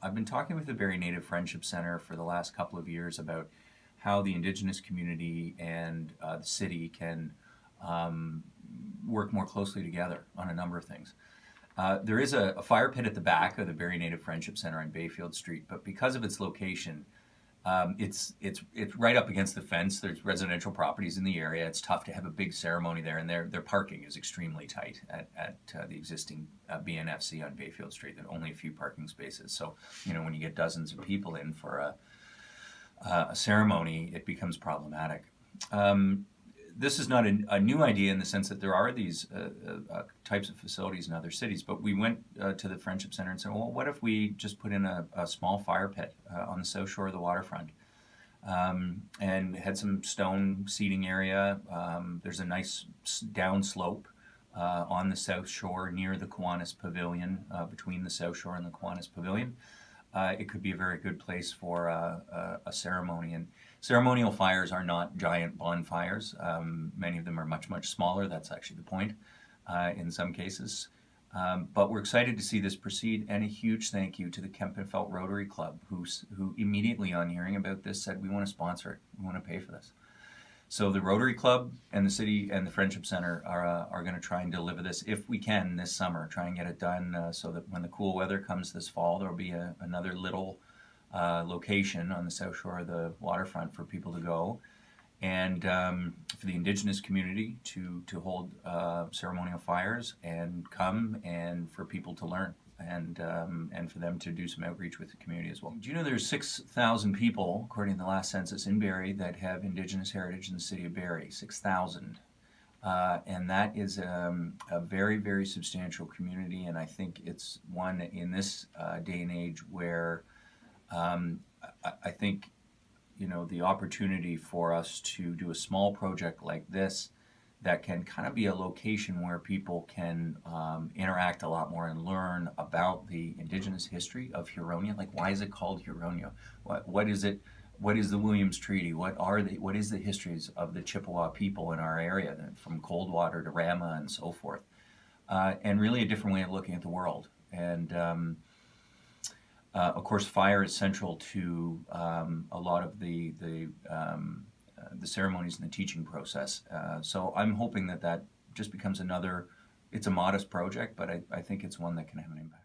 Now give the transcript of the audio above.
I've been talking with the Barrie Native Friendship Center for the last couple of years about how the Indigenous community and the city can work more closely together on a number of things. There is a fire pit at the back of the Barrie Native Friendship Center on Bayfield Street, but because of its location, it's right up against the fence. There's residential properties in the area. It's tough to have a big ceremony there, and their parking is extremely tight at the existing BNFC on Bayfield Street. There are only a few parking spaces. So, when you get dozens of people in for a ceremony, it becomes problematic. This is not a new idea in the sense that there are these types of facilities in other cities, but we went to the Friendship Center and said, well, what if we just put in a small fire pit on the south shore of the waterfront, and had some stone seating area. There's a nice downslope on the south shore near the Kiwanis Pavilion, between the south shore and the Kiwanis Pavilion. It could be a very good place for a ceremony. And ceremonial fires are not giant bonfires. Many of them are much, much smaller. That's actually the point in some cases. But we're excited to see this proceed, and a huge thank you to the Kempenfelt Rotary Club, who immediately on hearing about this said, we want to sponsor it. We want to pay for this. So the Rotary Club and the city and the Friendship Center are going to try and deliver this, if we can, this summer. Try and get it done so that when the cool weather comes this fall, there will be another little location on the south shore of the waterfront for people to go, and for the Indigenous community to hold ceremonial fires and come, and for people to learn, and for them to do some outreach with the community as well. Do you know there's 6,000 people, according to the last census in Barrie, that have Indigenous heritage in the city of Barrie? 6,000. And that is a very, very substantial community, and I think it's one in this day and age where I think, the opportunity for us to do a small project like this that can kind of be a location where people can interact a lot more and learn about the Indigenous history of Huronia. Like, why is it called Huronia? What is it? What is the Williams Treaty? What is the histories of the Chippewa people in our area, from Coldwater to Rama and so forth? And really a different way of looking at the world. And of course, fire is central to a lot of the ceremonies and the teaching process. So I'm hoping that just becomes it's a modest project, but I think it's one that can have an impact.